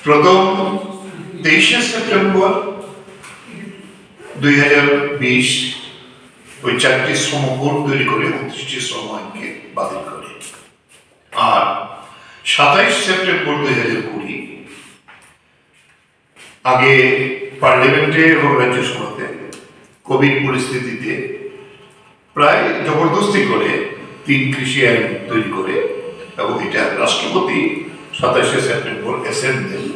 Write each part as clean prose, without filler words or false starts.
প্রথম 23শে সেপ্টেম্বর 2020 ওই 4টি শ্রম কোড তৈরি করে 29টি শ্রম আইনকে বাতিল করে। আর 27 সেপ্টেম্বর 2020 আগে পার্লামেন্টে এবং রাজ্যসভাতে কোভিড পরিস্থিতিতে প্রায় জবরদস্তি করে 3 কৃষি আইন তৈরি করে এবং এটা রাষ্ট্রপতি 27শে সেপ্টেম্বর অ্যাসেম্বলি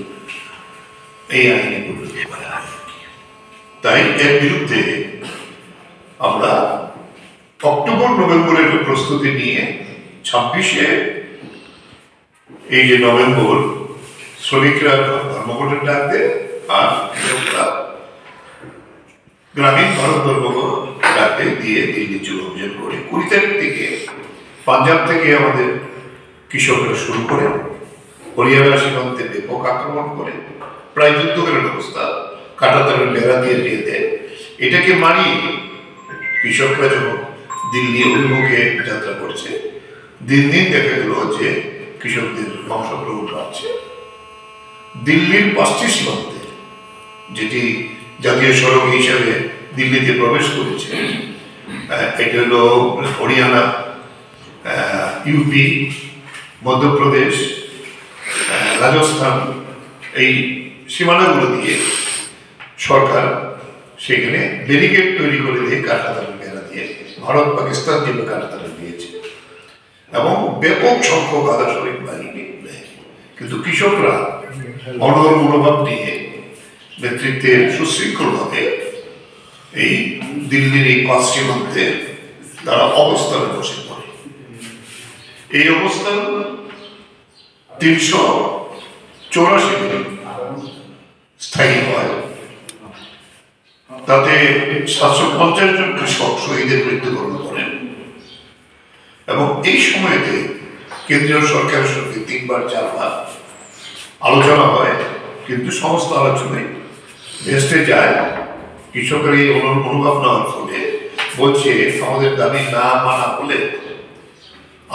এই আইনে পরিণত করে। তাই এর বিরুদ্ধে আমরা অক্টোবর নভেম্বরের প্রস্তুতি নিয়ে 26শে এই যে নভেম্বর শ্রমিকরা ধর্মঘটের ডাক দেয় আর গ্রামীণ ভারত ধর্মঘট ডাকে দিয়ে দিল্লি চলো অভিযান করে 20 তারিখ থেকে পাঞ্জাব থেকে আমাদের কৃষকরা শুরু করে হরিয়ানা সীমান্তে ব্যাপক আক্রমণ করে প্রায় যুদ্ধকালীন অবস্থা, কাঁটাতারের বেড়া দিয়ে দেয়। এটাকে মারিয়ে কৃষকরা যখন দিল্লি অভিমুখে যাত্রা করছে, দিন দিন দেখা গেল যে কৃষকদের অংশগ্রহণ বাড়ছে। দিল্লির 5টি সীমান্তে, যেটি জাতীয় সড়ক হিসাবে দিল্লিতে প্রবেশ করেছে, এটা হলো হরিয়ানা, ইউপি, মধ্যপ্রদেশ, রাজস্থান, এই সীমানাগুলো দিয়ে সরকার সেখানে ব্যারিকেড তৈরি করে দিয়ে কাঁটাতারের বেড়া দিয়ে ভারত পাকিস্তান যেভাবে কাঁটাতারের দিয়েছে এবং ব্যাপক সংখ্যক আধা সৈনিক বাহিনী নেয়। কিন্তু কৃষকরা অনড় মনোভাব নিয়ে নেতৃত্বে সুশৃঙ্খলভাবে এই দিল্লির এই 5 সীমান্তে তারা অবস্থানে বসে পড়ে। এই অবস্থান 384 দিন স্থায়ী হয়। তাতে 750 জন কৃষক শহীদের মৃত্যুবরণ করেন এবং এই সময়তে কেন্দ্রীয় সরকারের সঙ্গে 3-4 আলোচনা হয়, কিন্তু সমস্ত আলোচনায় ভেস্তে যায়। কৃষকের এই অনুভব নেওয়ার ফলে বলছে আমাদের দাবি না মানা হলে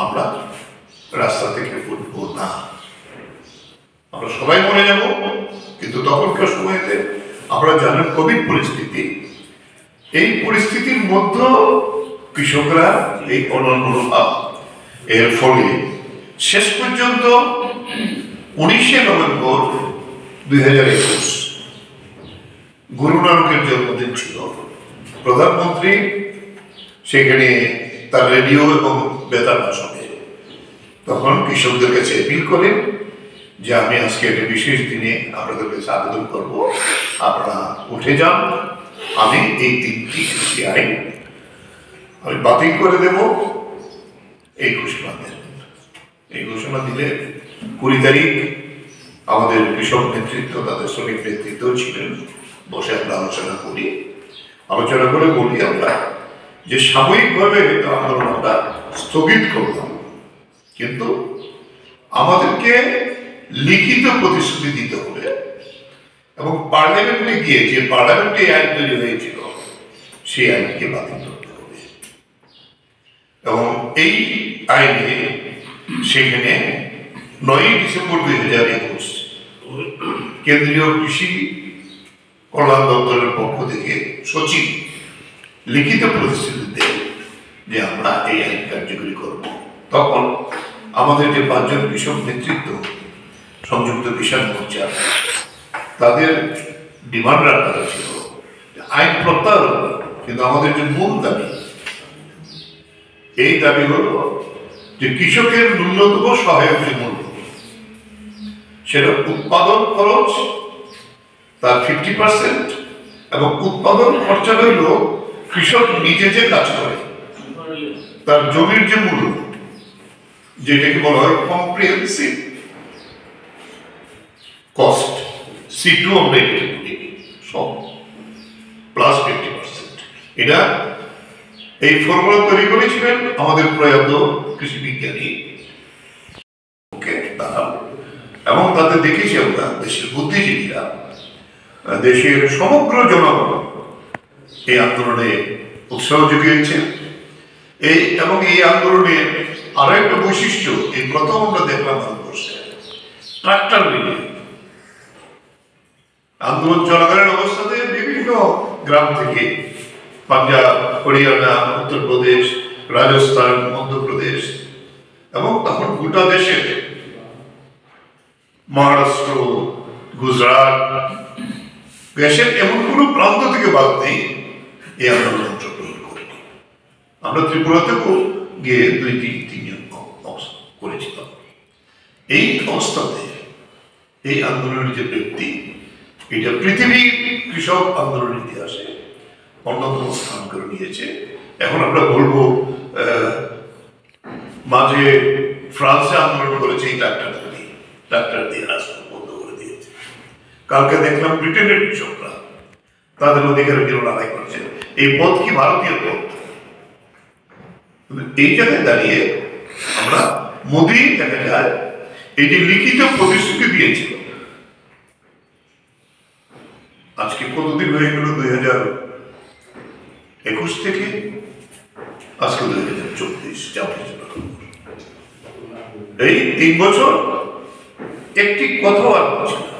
আমরা রাস্তা থেকে উঠবো না, আমরা সবাই মরে যাব। কিন্তু তখনকার সময়তে আপনারা জানেন কোভিড পরিস্থিতি, এই পরিস্থিতির মধ্যে কৃষকরা এই মনোভাব এর ফলে শেষ পর্যন্ত 19শে নভেম্বর 2021 গুরু নানকের জন্মদিন ছিল। প্রধানমন্ত্রী সেখানে তার রেডিও এবং বেতার ভাষণে তখন কৃষকদের কাছে অ্যাপিল করেন যে আমি আজকে একটা বিশেষ দিনে আপনাদের কাছে আবেদন করব, আপনারা উঠে যান, আমি এই 3টি কৃষি আইন আমি বাতিল করে দেব। এই ঘোষণা দেন। এই ঘোষণা দিলে 20 তারিখ আমাদের কৃষক নেতৃত্ব, তাদের শ্রমিক নেতৃত্ব ছিলেন, বসে আমরা আলোচনা করে বলি আমরা যে সাময়িকভাবে আন্দোলন আমরা স্থগিত করলাম, কিন্তু আমাদেরকে লিখিত প্রতিশ্রুতি দিতে হবে এবং পার্লামেন্টে গিয়ে যে পার্লামেন্টে আইন তৈরি হয়েছিল সেই আইনকে বাতিল করতে হবে। এবং এই আইনে সেখানে 9ই ডিসেম্বর 2021 কেন্দ্রীয় কৃষি কল্যাণ দপ্তরের পক্ষ থেকে সচিব লিখিত প্রতিশ্রুতি দেন যে আমরা এই আইন কার্যকরী করব। তখন আমাদের যে 5 জন কৃষক নেতৃত্ব সংযুক্ত কিষাণ মোর্চা, তাদের ডিমান্ড রাখা ছিল আইন প্রত্যাহার, কিন্তু আমাদের যে মূল দাবি, এই দাবি হল যে কৃষকের ন্যূনতম সহায়ক যে মূল্য, সেটা উৎপাদন খরচ তার 50% এবং উৎপাদন খরচা হইল কৃষক নিজে যে কাজ করে তার জমির যে মূল্য, যেটাকে বলা হয় কম্প্রিহেনসিভ কস্ট, C2 আমরা এটাকে বলি, সব প্লাস 50%। এটা এই ফর্মুলা তৈরি করেছিলেন আমাদের প্রয়াত কৃষি বিজ্ঞানী, এবং তাতে দেখেছি আমরা দেশের বুদ্ধিজীবীরা, দেশের সমগ্র জনগণ এই আন্দোলনে উৎসাহ জুগিয়েছেন। এবং এই আন্দোলনে আরো একটা বৈশিষ্ট্য, এই প্রথম আমরা দেখলাম ভারতবর্ষে ট্রাক্টর নিয়ে আন্দোলন চলাকালীন অবস্থাতে বিভিন্ন গ্রাম থেকে পাঞ্জাব, হরিয়ানা, উত্তরপ্রদেশ, রাজস্থান, মধ্যপ্রদেশ এবং তখন গোটা দেশে মহারাষ্ট্র, গুজরাট, দেশের এমন কোন প্রান্ত থেকে বাদ নেই এই আন্দোলনে অংশগ্রহণ করেনি। আমরা ত্রিপুরাতেও গিয়ে 2-3 করেছিলাম। এই অবস্থাতে এই আন্দোলনের যে ব্যক্তি, এটা পৃথিবীর কৃষক আন্দোলনের ইতিহাসে অন্যতম স্থান করে নিয়েছে। এখন আমরা বলবো মাঝে ফ্রান্সে আন্দোলন করেছে এই ট্রাক্টর দিয়ে রাস্তা বন্ধ করে দিয়েছে। কালকে দেখলাম ব্রিটেনের কৃষকরা তাদের অধিকারের জন্য লড়াই করছে। এই পথ কি ভারতীয় পথ? এই জায়গায় দাঁড়িয়ে আমরা মোদী দেখা যায় এটি লিখিত প্রতিশ্রুতি দিয়েছিল। আজকে কতদিন হয়ে গেল? 2021 থেকে আজকে 2024। এই 3 বছর একটি কথাও আর বলছে না।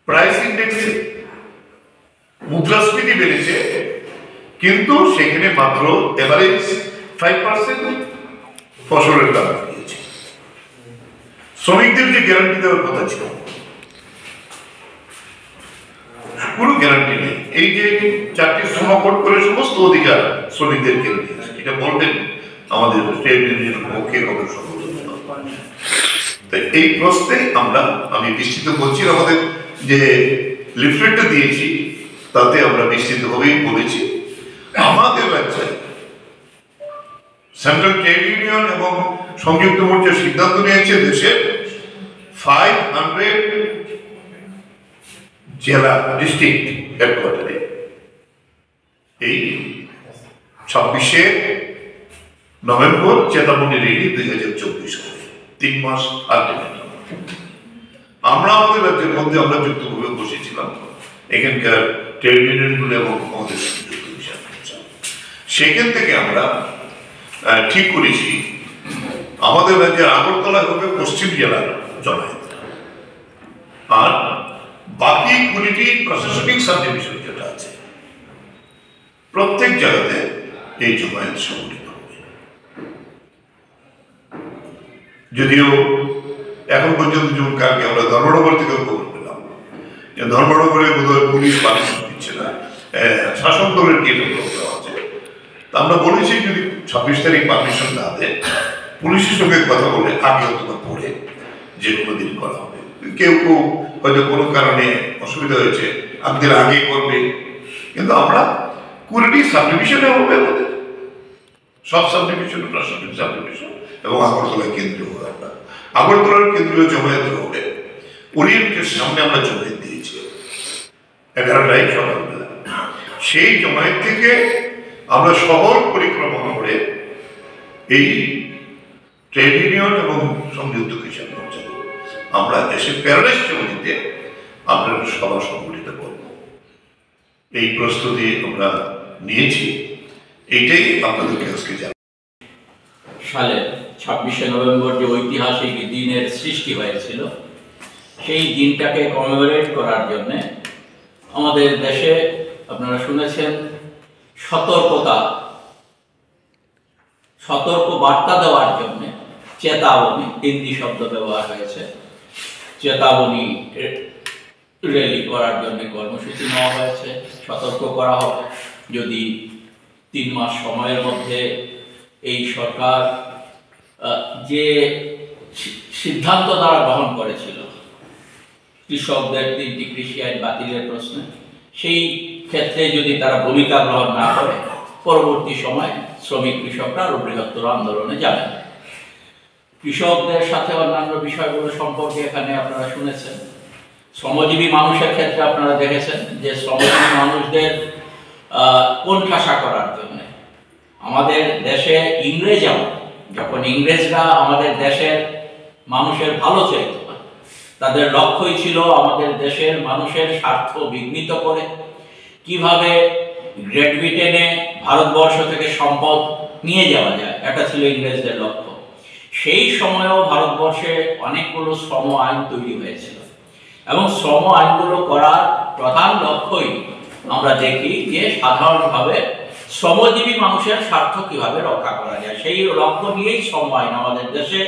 প্রাইস ইন্ডেক্সে মুদ্রাস্ফীতি বেড়েছে, কিন্তু সেখানে মাত্র এভারেজ 5% ফসলের দাম দিয়েছে। শ্রমিকদের যে গ্যারান্টি দেওয়ার কথা ছিল, কোনো গ্যারান্টি নেই। এই যে 4টি শ্রমকোড করে সমস্ত অধিকার শ্রমিকদেরকে দিয়েছে, এটা বলবেন আমাদের ট্রেড ইউনিয়নের পক্ষে কত সম্ভব। এই প্রশ্নে আমি নিশ্চিত বলছি, আমাদের যে লিফলেটটা দিয়েছি তাতে আমরা নিশ্চিতভাবেই বলেছি আমাদের রাজ্যে সেন্ট্রাল ট্রেড ইউনিয়ন এবং সংযুক্ত মোর্চা সিদ্ধান্ত নিয়েছে দেশের 500 জেলা ডিস্ট্রিক্ট হেডকোয়ার্টারে এই 26শে নভেম্বর চেতাবনী রেডি 2024 হবে। 3 মাস আলটিমেটাম। আমরা আমাদের রাজ্যের মধ্যে আমরা যুক্তভাবে বসেছিলাম এখানকার ট্রেড ইউনিয়নগুলো এবং আমাদের সেখান থেকে আমরা ঠিক করেছি আমাদের রাজ্যের আগরতলা হবে পশ্চিম জেলার জমায়েত, আর বাকি 20টি প্রশাসনিক সাবডিভিশন যেটা আছে প্রত্যেক জায়গাতে এই জমায়েত সংগঠিত হবে। যদিও এখন পর্যন্ত যেমন কালকে আমরা ধর্মনগর থেকেও খবর পেলাম যে ধর্মনগরে বোধহয় পুলিশ পারমিশন দিচ্ছে না, শাসক দলের কি দেওয়া আছে। তা আমরা বলেছি যদি 26 তারিখ পারমিশন না দেয়, পুলিশের সঙ্গে কথা বলে আগে অথবা পরে যে কোনো দিন করা হবে। কেউ কেউ হয়তো কোনো কারণে অসুবিধা হয়েছে আপনাদের আগে করবে, কিন্তু আমরা 20টি সাবডিভিশনে হবে আমাদের, সব সাবডিভিশন, প্রশাসনিক সাবডিভিশন এবং আগরতলা কেন্দ্রীয় হবে। আমরা আগরতলার কেন্দ্রীয় জমায়েত হবে, ওরিয়েন্টের সামনে আমরা জমায়েত দিয়েছি 11টায় সকালবেলা। সেই জমায়েত থেকে আমরা শহর পরিক্রমা করে এই ট্রেড ইউনিয়ন এবং সংযুক্ত কৃষক মোর্চা আমরা দেশের প্যারাডাইস চৌধুরীতে আমরা সভা সংগঠিত করব। এই প্রস্তুতি আমরা নিয়েছি, এইটাই আপনাদেরকে আজকে জানাই। সালে 26শে নভেম্বর যে ঐতিহাসিক দিনের সৃষ্টি হয়েছিল, সেই দিনটাকে কমেমোরেট করার জন্য আমাদের দেশে আপনারা শুনেছেন সতর্ক বার্তা দেওয়ার জন্য চেতাবনী, হিন্দি শব্দ ব্যবহার হয়েছে। চেতাবনী র্যালি করার জন্য কর্মসূচি নেওয়া হয়েছে। সতর্ক করা হবে যদি 3 মাস সময়ের মধ্যে এই সরকার যে সিদ্ধান্ত দ্বারা গ্রহণ করেছিল কৃষকদের 3টি কৃষি আইন বাতিলের প্রশ্নে, সেই ক্ষেত্রে যদি তারা ভূমিকা গ্রহণ না করে পরবর্তী সময় শ্রমিক কৃষকরা আরো বৃহত্তর আন্দোলনে যাবেন। কৃষকদের সাথে অন্যান্য বিষয়গুলো সম্পর্কে এখানে আপনারা শুনেছেন। শ্রমজীবী মানুষের ক্ষেত্রে আপনারা দেখেছেন যে শ্রমজীবী মানুষদের কোণঠাসা করার জন্য আমাদের দেশে ইংরেজ আমল, যখন ইংরেজরা আমাদের দেশের মানুষের ভালো চাইত না, তাদের লক্ষ্যই ছিল আমাদের দেশের মানুষের স্বার্থ বিঘ্নিত করে কিভাবে গ্রেট ব্রিটেনে ভারতবর্ষ থেকে সম্পদ নিয়ে যাওয়া যায়, এটা ছিল ইংরেজদের লক্ষ্য। সেই সময়েও ভারতবর্ষে অনেকগুলো শ্রম আইন তৈরি হয়েছিল এবং শ্রম আইনগুলো করার প্রধান লক্ষ্যই আমরা দেখি যে সাধারণভাবে শ্রমজীবী মানুষের স্বার্থ কিভাবে রক্ষা করা যায়, সেই লক্ষ্য নিয়েই শ্রম আইন আমাদের দেশে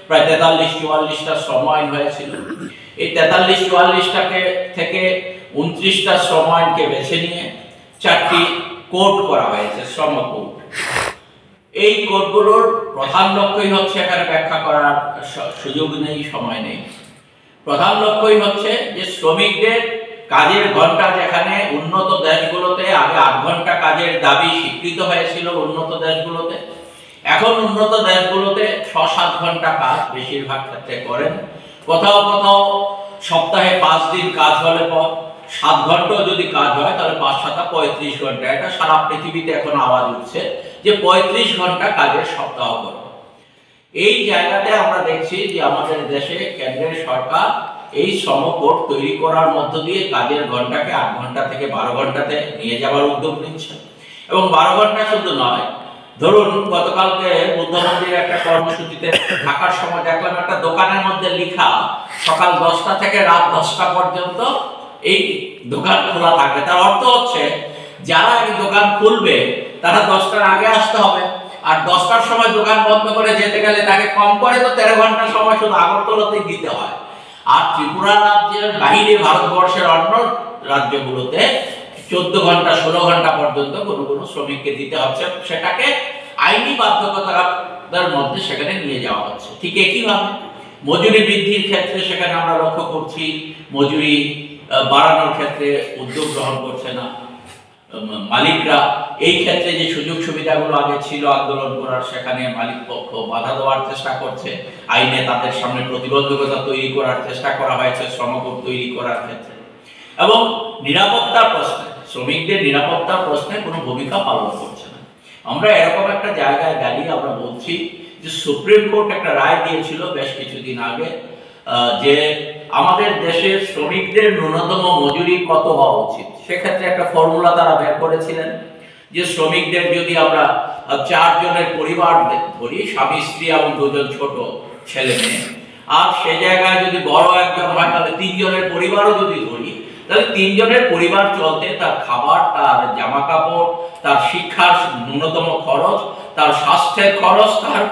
প্রায় 43-44টা শ্রম আইন হয়েছিল। এই 43-44টাকে থেকে 29টা শ্রম আইনকে বেছে নিয়ে 4টি কোড করা হয়েছে, শ্রম কোড। এই কোডগুলোর প্রধান লক্ষ্যই হচ্ছে, এখানে ব্যাখ্যা করার সুযোগ নেই, সময় নেই, প্রধান লক্ষ্যই হচ্ছে যে শ্রমিকদের কাজের ঘন্টা, যেখানে উন্নত দেশগুলোতে আগে 8 ঘন্টা কাজের দাবি স্বীকৃত হয়েছিল উন্নত দেশগুলোতে, এখন উন্নত দেশগুলোতে 6-7 ঘন্টা কাজ বেশিরভাগ ক্ষেত্রে করেন। কোথাও কোথাও সপ্তাহে 5 দিন কাজ হলে পর 7 ঘন্টাও যদি কাজ হয় তাহলে 5-7 35 ঘন্টা। এটা সারা পৃথিবীতে এখন আওয়াজ উঠছে যে 35 ঘন্টা কাজের সপ্তাহ করব। এই জায়গাতে আমরা দেখছি যে আমাদের দেশে কেন্দ্রের সরকার এই শ্রম কোড তৈরি করার মধ্য দিয়ে কাজের ঘন্টাকে 8 ঘন্টা থেকে 12 ঘন্টাতে নিয়ে যাওয়ার উদ্যোগ নিচ্ছে। এবং 12 ঘন্টা শুধু নয়, ধরুন গতকালকে বুদ্ধ মন্দিরে একটা কর্মসূচিতে থাকার সময় দেখলাম একটা দোকানের মধ্যে লেখা সকাল 10টা থেকে রাত 10টা পর্যন্ত এই দোকান খোলা থাকবে। তার অর্থ হচ্ছে যারা এই দোকান খুলবে তারা 10টার আগে আসতে হবে, আর 10টার সময় দোকান বন্ধ করে যেতে গেলে তাকে কম করে তো 13 ঘন্টা সময় শুধু আগরতলাতেই দিতে হয়। আর ত্রিপুরা রাজ্যের বাইরে ভারতবর্ষের অন্য রাজ্যগুলোতে 14 ঘন্টা 16 ঘন্টা পর্যন্ত কোনো কোনো শ্রমিককে দিতে হচ্ছে, সেটাকে আইনি বাধ্যবাধকতার মধ্যে সেখানে নিয়ে যাওয়া হচ্ছে। ঠিক একইভাবে মজুরি বৃদ্ধির ক্ষেত্রে সেখানে আমরা লক্ষ্য করছি মজুরি বাড়ানোর ক্ষেত্রে উদ্যোগ গ্রহণ করছে না মালিকরা। এই ক্ষেত্রে যে সুযোগ সুবিধাগুলো আগে ছিল আন্দোলন করার, সেখানে মালিক পক্ষ বাধা দেওয়ার চেষ্টা করছে, আইনে তাদের সামনে প্রতিবন্ধকতা তৈরি করার চেষ্টা করা হয়েছে শ্রম কোড তৈরি করার ক্ষেত্রে। এবং নিরাপত্তার প্রশ্নে, শ্রমিকদের নিরাপত্তার প্রশ্নে কোনো ভূমিকা পালন করছে না। আমরা এরকম একটা জায়গায় দাঁড়িয়ে আমরা বলছি যে সুপ্রিম কোর্ট একটা রায় দিয়েছিল বেশ কিছুদিন আগে যে আমাদের দেশের শ্রমিকদের ন্যূনতম মজুরি কত হওয়া উচিত। সেক্ষেত্রে একটা ফর্মুলা তারা বের করেছিলেন যে শ্রমিকদের যদি আমরা 4 জনের পরিবার ধরি, স্বামী স্ত্রী এবং 2 জন ছোট ছেলে মেয়ে, আর সে জায়গায় যদি বড় একজন হয় তাহলে 3 জনের পরিবারও যদি ধরি, তাহলে 3 জনের পরিবার চলতে তার খাবার, তার জামা কাপড়, তার শিক্ষার ন্যূনতম খরচ, তার স্বাস্থ্যের খরচ, তার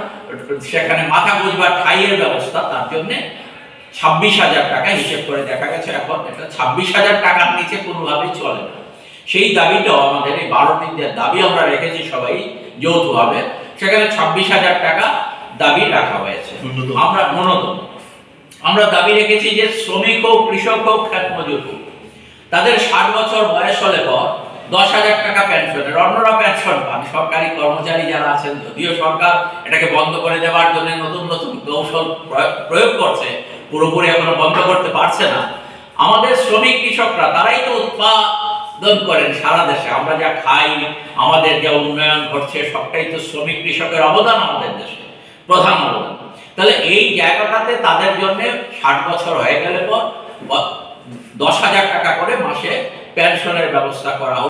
সেখানে মাথা গোঁজবার ঠাইয়ের ব্যবস্থা, তার জন্য 26,000 টাকা হিসেব করে দেখা গেছে এখন এটা 26,000 টাকার নিচে কোনোভাবেই চলে না। সেই দাবিটাও আমাদের এই 12টি দাবি আমরা রেখেছি সবাই যৌথভাবে, সেখানে 26,000 টাকা দাবি রাখা হয়েছে। আমরা ন্যূনতম আমরা দাবি রেখেছি যে শ্রমিক হোক, কৃষক হোক, ক্ষেত মজুর হোক, তাদের 60 বছর বয়স হলে পর 10,000 টাকা পেনশনের, অন্যরা পেনশন পান। সরকারি কর্মচারী যারা আছেন, যদিও সরকার এটাকে বন্ধ করে দেওয়ার জন্য নতুন নতুন কৌশল প্রয়োগ করছে, পুরোপুরি এখনো বন্ধ করতে পারছে না। আমাদের শ্রমিক কৃষকরা তারাই তো উৎপাদন করেন সারা দেশে, আমরা যা খাই, আমাদের যা উন্নয়ন ঘটছে, সবটাই তো শ্রমিক কৃষকের অবদান আমাদের দেশে, প্রধান অবদান। তাহলে এই জায়গাটাতে তাদের জন্য 60 বছর হয়ে গেলে পর 10,000 টাকা করে মাসে পেনশনের ব্যবস্থা করা